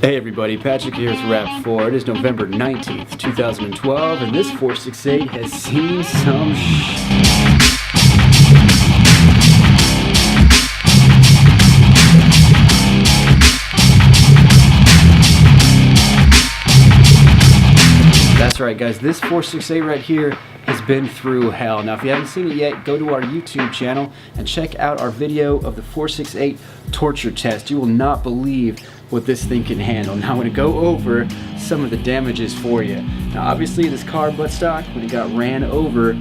Hey everybody, Patrick here with RAV4. It is November 19th, 2012, and this 468 has seen some That's right guys, this 468 right here has been through hell. Now if you haven't seen it yet, go to our YouTube channel and check out our video of the 468 torture test. You will not believe what this thing can handle. Now I'm going to go over some of the damages for you. Now obviously this car buttstock, when it got ran over,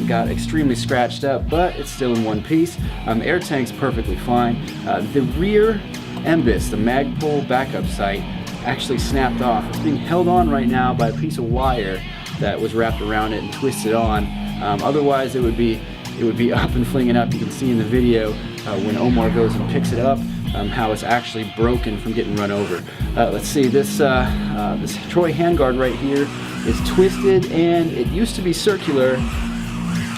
got extremely scratched up, but it's still in one piece. Air tank's perfectly fine. The rear embus, the Magpul backup sight, actually snapped off. It's being held on right now by a piece of wire that was wrapped around it and twisted on. Otherwise it would be up and flinging up. You can see in the video when Omar goes and picks it up how it's actually broken from getting run over. Let's see, this Troy handguard right here is twisted, and it used to be circular,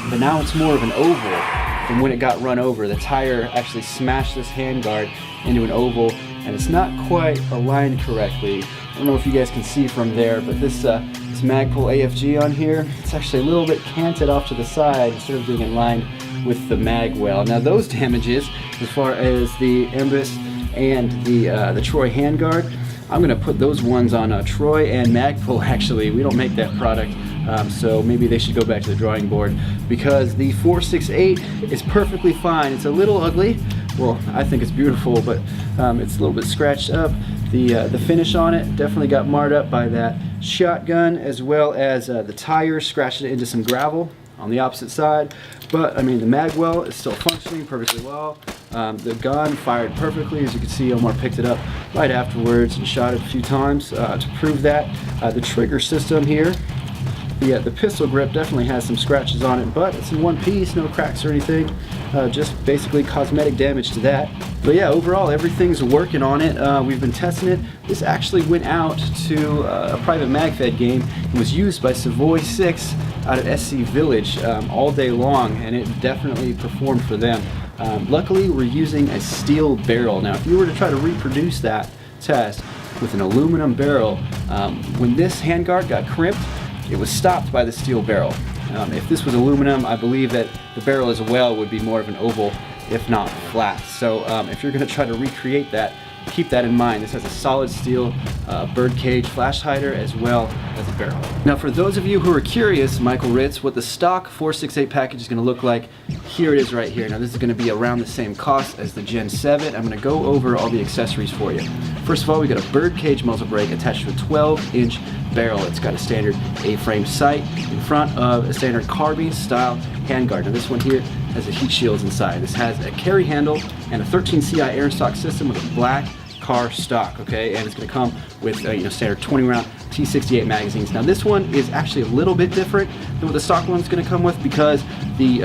but now it's more of an oval from when it got run over. The tire actually smashed this handguard into an oval, and it's not quite aligned correctly. I don't know if you guys can see from there, but this Magpul AFG on here, it's actually a little bit canted off to the side instead of being in line with the mag well. Now those damages, as far as the embus and the Troy handguard, I'm going to put those ones on Troy and Magpul. Actually, we don't make that product, so maybe they should go back to the drawing board, because the 468 is perfectly fine. It's a little ugly. Well, I think it's beautiful, but it's a little bit scratched up. The finish on it definitely got marred up by that shotgun, as well as the tires scratched it into some gravel on the opposite side. But I mean, the magwell is still functioning perfectly well. The gun fired perfectly. As you can see, Omar picked it up right afterwards and shot it a few times to prove that. The trigger system here, the pistol grip definitely has some scratches on it, but it's in one piece, no cracks or anything. Just basically cosmetic damage to that. But yeah, overall everything's working on it. We've been testing it. This actually went out to a private MagFed game. It was used by Savoy 6 out of SC Village all day long, and it definitely performed for them. Luckily we're using a steel barrel. Now if you were to try to reproduce that test with an aluminum barrel, when this handguard got crimped, it was stopped by the steel barrel. If this was aluminum, I believe that the barrel as well would be more of an oval, if not flat. So if you're going to try to recreate that, keep that in mind. This has a solid steel birdcage flash hider as well as a barrel. Now for those of you who are curious, Michael Ritz, what the stock 468 package is going to look like, here it is right here. Now this is going to be around the same cost as the Gen 7. I'm going to go over all the accessories for you. First of all, we got a birdcage muzzle brake attached to a 12-inch barrel. It's got a standard A-frame sight in front of a standard carbine style handguard. Now this one here has a heat shields inside. This has a carry handle and a 13 CI air stock system with a black car stock, okay, and it's going to come with standard 20-round T68 magazines. Now this one is actually a little bit different than what the stock one's going to come with, because the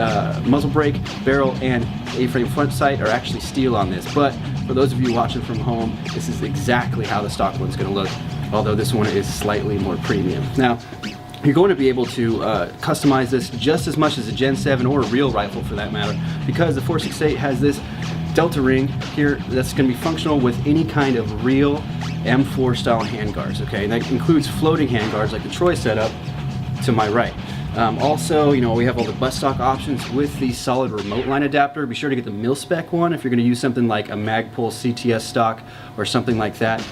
muzzle brake, barrel, and A-frame front sight are actually steel on this. But for those of you watching from home, this is exactly how the stock one's going to look, although this one is slightly more premium. Now you're going to be able to customize this just as much as a Gen 7 or a real rifle for that matter, because the 468 has this delta ring here that's going to be functional with any kind of real M4 style handguards, okay? And that includes floating handguards like the Troy setup to my right. Also, we have all the buttstock options with the solid remote line adapter. Be sure to get the mil-spec one if you're going to use something like a Magpul CTS stock or something like that.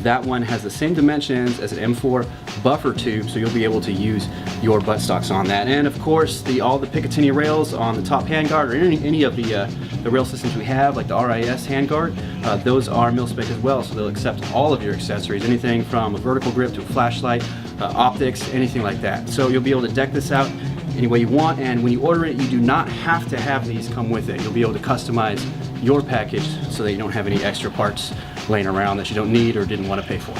That one has the same dimensions as an M4 buffer tube, so you'll be able to use your buttstocks on that. And of course, all the Picatinny rails on the top handguard, or any of the rail systems we have, like the RIS handguard, those are mil-spec as well, so they'll accept all of your accessories, anything from a vertical grip to a flashlight, optics, anything like that. So you'll be able to deck this out any way you want, and when you order it, you do not have to have these come with it. You'll be able to customize your package so that you don't have any extra parts laying around that you don't need or didn't want to pay for.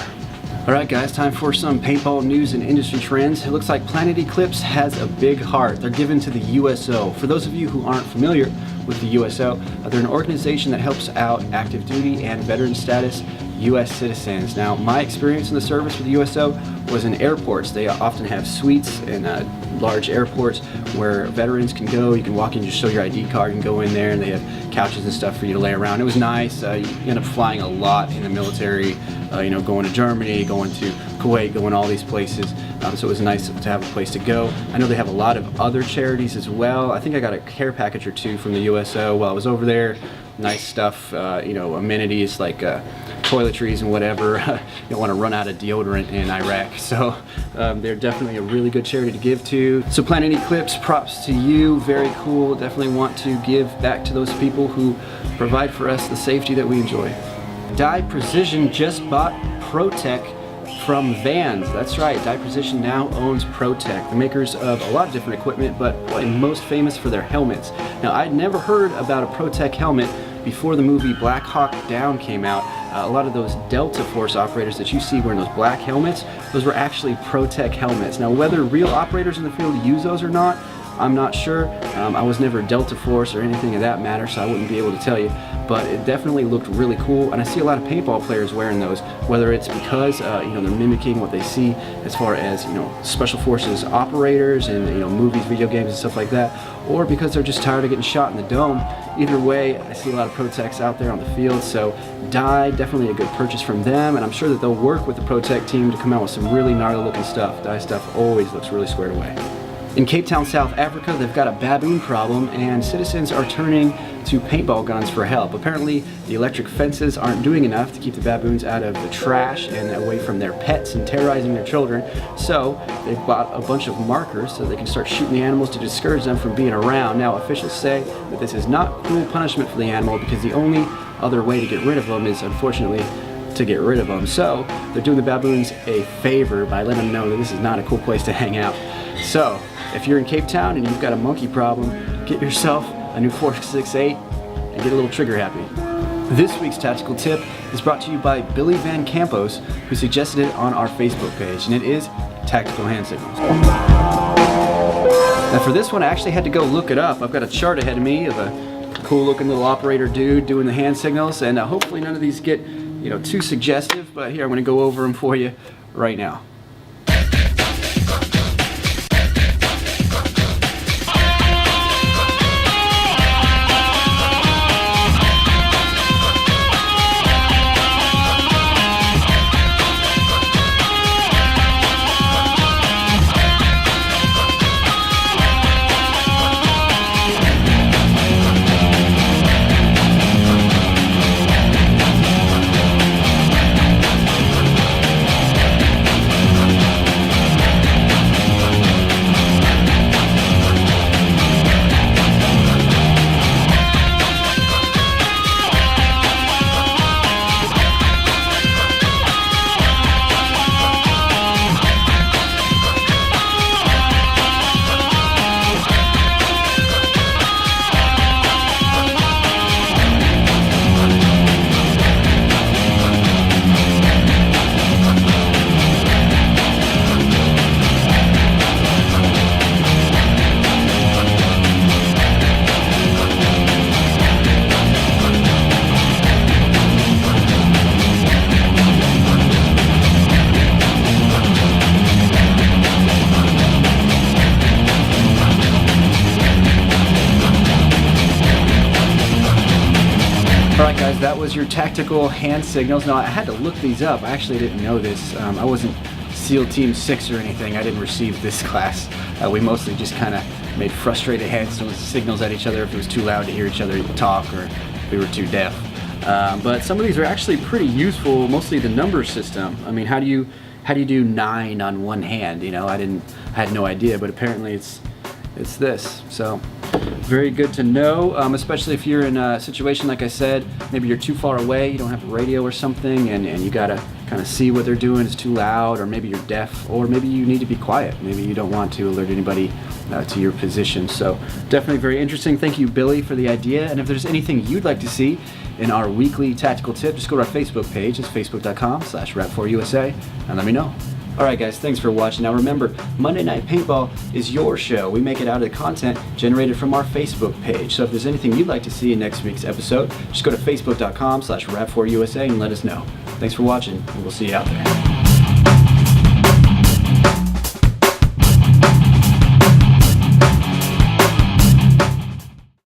Alright guys, time for some paintball news and industry trends. It looks like Planet Eclipse has a big heart. They're given to the USO. For those of you who aren't familiar with the USO, they're an organization that helps out active duty and veteran status U.S. citizens. Now, my experience in the service with the USO was in airports. They often have suites and large airports where veterans can go. You can walk in, just show your ID card and go in there, and they have couches and stuff for you to lay around. It was nice. You end up flying a lot in the military, going to Germany, going to Kuwait, going all these places. So it was nice to have a place to go. I know they have a lot of other charities as well. I think I got a care package or two from the USO while I was over there. Nice stuff, amenities like toiletries and whatever. You don't want to run out of deodorant in Iraq. So they're definitely a really good charity to give to. So Planet Eclipse, props to you. Very cool. Definitely want to give back to those people who provide for us the safety that we enjoy. Dye Precision just bought ProTech from Vans. That's right, Dye Precision now owns ProTech, the makers of a lot of different equipment, but probably most famous for their helmets. Now, I'd never heard about a ProTech helmet before the movie Black Hawk Down came out. A lot of those Delta Force operators that you see wearing those black helmets, those were actually ProTech helmets. Now, whether real operators in the field use those or not, I'm not sure. I was never Delta Force or anything of that matter, so I wouldn't be able to tell you, but it definitely looked really cool, and I see a lot of paintball players wearing those, whether it's because they're mimicking what they see as far as special forces operators and movies, video games and stuff like that, or because they're just tired of getting shot in the dome. Either way, I see a lot of ProTechs out there on the field, so Dye, definitely a good purchase from them, and I'm sure that they'll work with the ProTech team to come out with some really gnarly looking stuff. Dye stuff always looks really squared away. In Cape Town, South Africa, they've got a baboon problem, and citizens are turning to paintball guns for help. Apparently, the electric fences aren't doing enough to keep the baboons out of the trash and away from their pets and terrorizing their children. So they've bought a bunch of markers so they can start shooting the animals to discourage them from being around. Now, officials say that this is not cruel punishment for the animal because the only other way to get rid of them is, unfortunately, to get rid of them. So they're doing the baboons a favor by letting them know that this is not a cool place to hang out. So if you're in Cape Town and you've got a monkey problem, get yourself a new 468 and get a little trigger happy. This week's tactical tip is brought to you by Billy Van Campos, who suggested it on our Facebook page, and it is tactical hand signals. Now for this one, I actually had to go look it up. I've got a chart ahead of me of a cool looking little operator dude doing the hand signals, and hopefully none of these get too suggestive, but here I'm going to go over them for you right now. Alright guys, that was your tactical hand signals. Now I had to look these up. I actually didn't know this. I wasn't SEAL Team 6 or anything. I didn't receive this class. We mostly just kind of made frustrated hand signals at each other if it was too loud to hear each other talk or if we were too deaf. But some of these are actually pretty useful, mostly the number system. I mean, how do you do 9 on one hand? I had no idea, but apparently it's this. So very good to know, especially if you're in a situation like I said, maybe you're too far away, you don't have a radio or something, and you gotta kind of see what they're doing, it's too loud, or maybe you're deaf, or maybe you need to be quiet, maybe you don't want to alert anybody to your position. So definitely very interesting. Thank you, Billy, for the idea, and if there's anything you'd like to see in our weekly tactical tip, just go to our Facebook page. It's facebook.com/rap4usa, and let me know. Alright guys, thanks for watching. Now remember, Monday Night Paintball is your show. We make it out of the content generated from our Facebook page. So if there's anything you'd like to see in next week's episode, just go to facebook.com/rap4usa and let us know. Thanks for watching, and we'll see you out there.